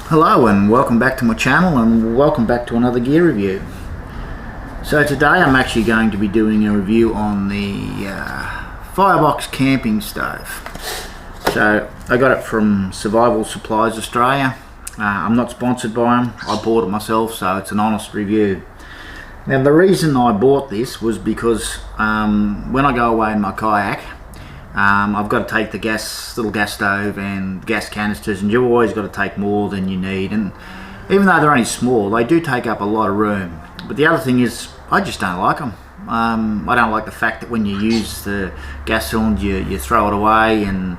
Hello and welcome back to my channel and welcome back to another gear review. So today I'm actually going to be doing a review on the Firebox camping stove. So I got it from Survival Supplies Australia. I'm not sponsored by them, I bought it myself, so it's an honest review. Now the reason I bought this was because when I go away in my kayak, I've got to take the little gas stove and gas canisters, and you've always got to take more than you need, and even though they're only small, they do take up a lot of room. But the other thing is, I just don't like them. I don't like the fact that when you use the gas cylinder you throw it away, and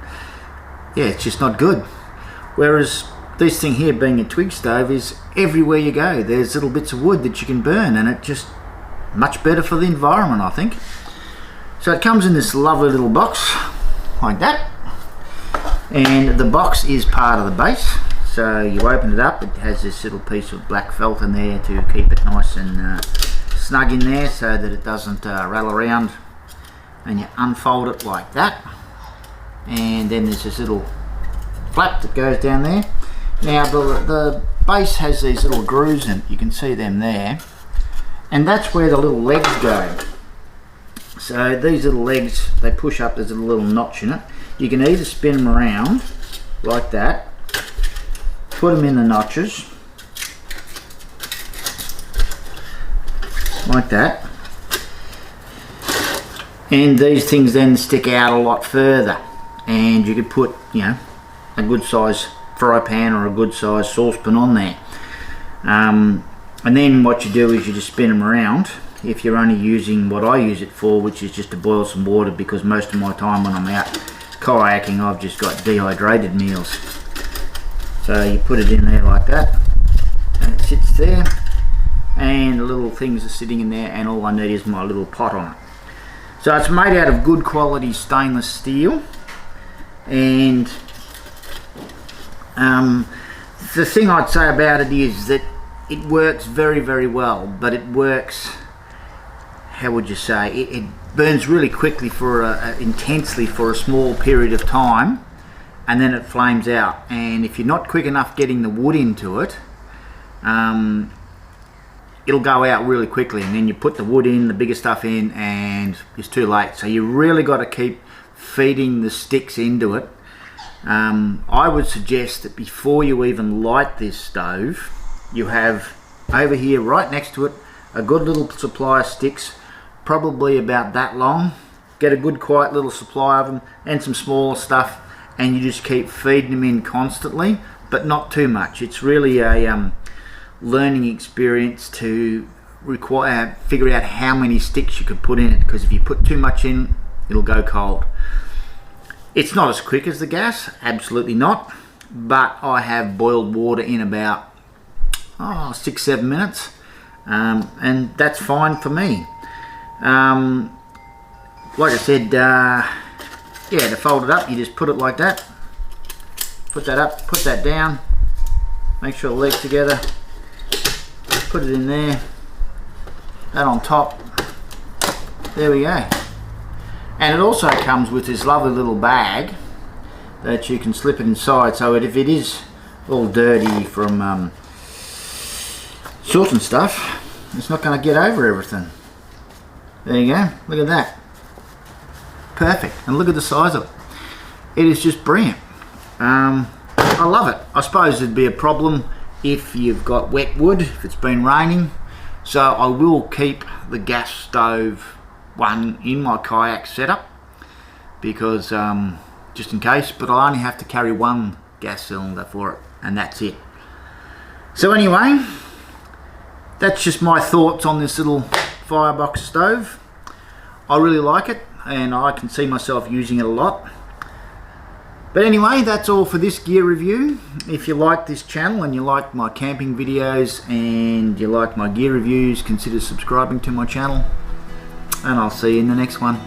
yeah, it's just not good. Whereas this thing here, being a twig stove, is everywhere you go there's little bits of wood that you can burn, and it's just much better for the environment, I think. So it comes in this lovely little box like that, and the box is part of the base. So you open it up, it has this little piece of black felt in there to keep it nice and snug in there so that it doesn't rattle around, and you unfold it like that, and then there's this little flap that goes down there. Now the base has these little grooves in it, you can see them there, and that's where the little legs go. So these little legs, they push up, there's a little notch in it. You can either spin them around like that, put them in the notches like that, and these things then stick out a lot further, and you could put, you know, a good size fry pan or a good size saucepan on there. And then what you do is you just spin them around. If you're only using what I use it for, which is just to boil some water, because most of my time when I'm out kayaking I've just got dehydrated meals. So you put it in there like that, and it sits there, and the little things are sitting in there, and all I need is my little pot on it. So it's made out of good quality stainless steel, and the thing I'd say about it is that it works very, very well, but it works, how would you say, it burns really quickly intensely for a small period of time, and then it flames out. And if you're not quick enough getting the wood into it, it'll go out really quickly, and then you put the wood in, the bigger stuff in, and it's too late. So you really got to keep feeding the sticks into it. I would suggest that before you even light this stove, you have over here right next to it a good little supply of sticks, probably about that long. Get a good quiet little supply of them, and some smaller stuff, and you just keep feeding them in constantly, but not too much. It's really a learning experience to figure out how many sticks you could put in it, because if you put too much in, it'll go cold. It's not as quick as the gas, absolutely not, but I have boiled water in about 6-7 minutes, and that's fine for me. Like I said, yeah, to fold it up, you just put it like that, put that up, put that down, make sure the legs together, put it in there, that on top, there we go. And it also comes with this lovely little bag that you can slip it inside, so that if it is all dirty from soot and stuff, it's not going to get over everything. There you go, look at that. Perfect, and look at the size of it. It is just brilliant. I love it. I suppose it'd be a problem if you've got wet wood, if it's been raining, so I will keep the gas stove one in my kayak setup, because just in case, but I only have to carry one gas cylinder for it, and that's it. So anyway, that's just my thoughts on this little Firebox stove. I really like it, and I can see myself using it a lot. But anyway, that's all for this gear review. If you like this channel and you like my camping videos and you like my gear reviews, consider subscribing to my channel, and I'll see you in the next one.